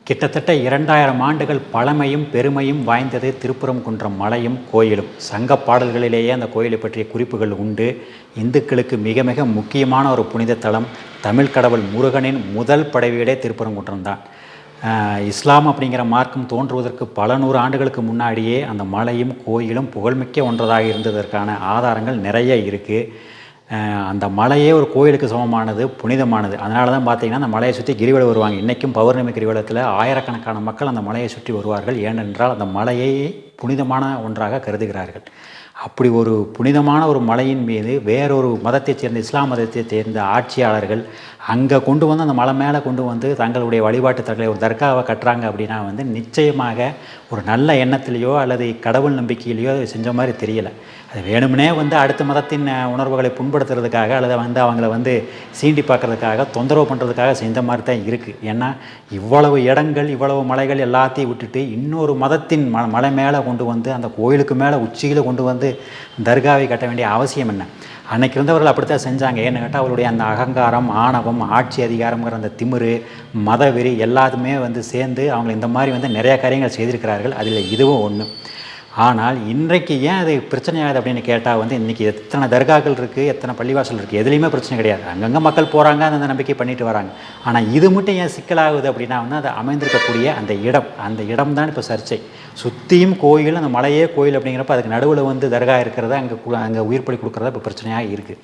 கிட்டத்தட்ட 2000 ஆண்டுகள் பழமையும் பெருமையும் வாய்ந்தது திருப்பரங்குன்றம் மலையும் கோயிலும். சங்க பாடல்களிலேயே அந்த கோயிலை பற்றிய குறிப்புகள் உண்டு. இந்துக்களுக்கு மிக மிக முக்கியமான ஒரு புனித தலம். தமிழ் கடவுள் முருகனின் முதல் படைவீடே திருப்பரங்குன்றம் தான். இஸ்லாம் அப்படிங்கிற மார்க்கம் தோன்றுவதற்கு பல நூறு ஆண்டுகளுக்கு முன்னாடியே அந்த மலையும் கோயிலும் புகழ்மிக்க ஒன்றதாக இருந்ததற்கான ஆதாரங்கள் நிறைய இருக்குது. அந்த மலையே ஒரு கோயிலுக்கு சமமானது, புனிதமானது. அதனால தான் பார்த்திங்கன்னா அந்த மலையை சுற்றி கிரிவலம் வருவாங்க. இன்றைக்கும் பௌர்ணமி கிரிவலத்தில் ஆயிரக்கணக்கான மக்கள் அந்த மலையை சுற்றி வருவார்கள். ஏனென்றால் அந்த மலையை புனிதமான ஒன்றாக கருதுகிறார்கள். அப்படி ஒரு புனிதமான ஒரு மலையின் மீது வேறொரு மதத்தைச் சேர்ந்த இஸ்லாம் மதத்தைச் சேர்ந்த ஆட்சியாளர்கள் அங்கே கொண்டு வந்து அந்த மலை மேலே கொண்டு வந்து தங்களுடைய வழிபாட்டு தலங்களை ஒரு தர்காவை கட்டுறாங்க அப்படின்னா நிச்சயமாக ஒரு நல்ல எண்ணத்திலேயோ அல்லது கடவுள் நம்பிக்கையிலையோ செஞ்ச மாதிரி தெரியலை. அது வேணும்னே அடுத்த மதத்தின் உணர்வுகளை புண்படுத்துறதுக்காக அல்லது அவங்கள சீண்டி பார்க்குறதுக்காக தொந்தரவு பண்ணுறதுக்காக செஞ்ச மாதிரி தான் இருக்குது. ஏன்னா இவ்வளவு இடங்கள் இவ்வளவு மலைகள் எல்லாத்தையும் விட்டுட்டு இன்னொரு மதத்தின் மலை மேலே கொண்டு வந்து அந்த கோயிலுக்கு மேலே உச்சியில் கொண்டு வந்து தர்காவை கட்ட வேண்டிய அவசியம் என்ன? அன்னைக்கு இருந்தவர்கள் அப்படித்தான் செஞ்சாங்க. ஏன்னு கேட்டால் அவருடைய அந்த அகங்காரம், ஆணவம், ஆட்சி அதிகாரங்கிற அந்த திமிரு, மதவெறி எல்லாத்துமே சேர்ந்து அவங்க இந்த மாதிரி நிறையா காரியங்கள் செய்திருக்கிறார்கள். அதில் இதுவும் ஒன்று. ஆனால் இன்றைக்கு ஏன் அது பிரச்சனையாகுது அப்படின்னு கேட்டால் இன்றைக்கி எத்தனை தர்காக்கள் இருக்குது, எத்தனை பள்ளிவாசல் இருக்குது, எதுலேயுமே பிரச்சனை கிடையாது. அங்கங்கே மக்கள் போகிறாங்க, அந்த நம்பிக்கை பண்ணிட்டு வராங்க. ஆனால் இது மட்டும் ஏன் சிக்கலாகுது அப்படின்னா அது அமைந்திருக்கக்கூடிய அந்த இடம் தான் இப்போ சர்ச்சை. சுற்றியும் கோயில், அந்த மலையே கோயில் அப்படிங்கிறப்ப அதுக்கு நடுவில் தர்கா இருக்கிறத அங்கே உயிர்ப்பலி கொடுக்குறதா இப்போ பிரச்சனையாக இருக்குது.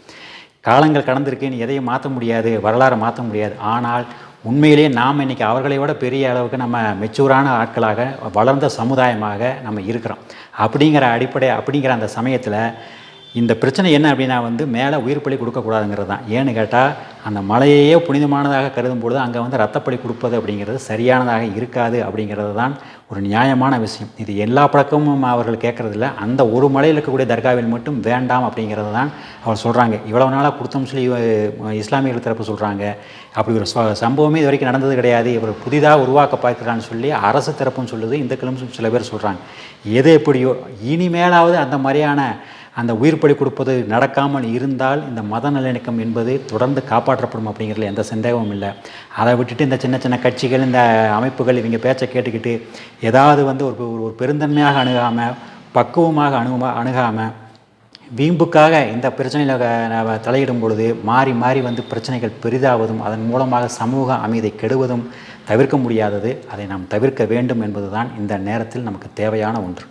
காலங்கள் கடந்திருக்குன்னு எதையும் மாற்ற முடியாது, வரலாறை மாற்ற முடியாது. ஆனால் உண்மையிலேயே நாம் இன்றைக்கி அவர்களை விட பெரிய அளவுக்கு நம்ம மெச்சூரான ஆட்களாக, வளர்ந்த சமுதாயமாக நம்ம இருக்கிறோம். அப்படிங்கிற அந்த சமயத்தில் இந்த பிரச்சனை என்ன அப்படின்னா மேலே உயிர்ப்பலி கொடுக்கக்கூடாதுங்கிறது தான். ஏன்னு கேட்டால் அந்த மலையையே புனிதமானதாக கருதும் பொழுது அங்கே ரத்தப்பலி கொடுப்பது அப்படிங்கிறது சரியானதாக இருக்காது அப்படிங்கிறது தான் ஒரு நியாயமான விஷயம். இது எல்லா பழக்கமும் அவர்கள் கேட்குறதில்ல. அந்த ஒரு மலையில் இருக்கக்கூடிய தர்காவில் மட்டும் வேண்டாம் அப்படிங்கிறது தான் அவர் சொல்கிறாங்க. இவ்வளவு நாளாக கொடுத்தோம்னு சொல்லி இஸ்லாமியர்கள் தரப்பு சொல்கிறாங்க. அப்படி ஒரு சம்பவமே இது வரைக்கும் நடந்தது கிடையாது, இவர் புதிதாக உருவாக்க பார்க்கிறான்னு சொல்லி அரசு தரப்புன்னு சொல்லுது, இந்துக்களும் சில பேர் சொல்கிறாங்க. எது எப்படியோ இனிமேலாவது அந்த மாதிரியான அந்த உயிர்ப்பலி கொடுப்பது நடக்காமல் இருந்தால் இந்த மத நல்லிணக்கம் என்பது தொடர்ந்து காப்பாற்றப்படும் அப்படிங்கிறதுல எந்த சந்தேகமும் இல்லை. அதை விட்டுட்டு இந்த சின்ன சின்ன கட்சிகள், இந்த அமைப்புகள் இவங்க பேச்சை கேட்டுக்கிட்டு ஏதாவது ஒரு பெருந்தன்மையாக அணுகாமல், பக்குவமாக அணுகாமல் வீம்புக்காக இந்த பிரச்சனையில் தலையிடும் பொழுது மாறி மாறி பிரச்சனைகள் பெரிதாவதும் அதன் மூலமாக சமூக அமைதி கெடுவதும் தவிர்க்க முடியாதது. அதை நாம் தவிர்க்க வேண்டும் என்பதுதான் இந்த நேரத்தில் நமக்கு தேவையான ஒன்று.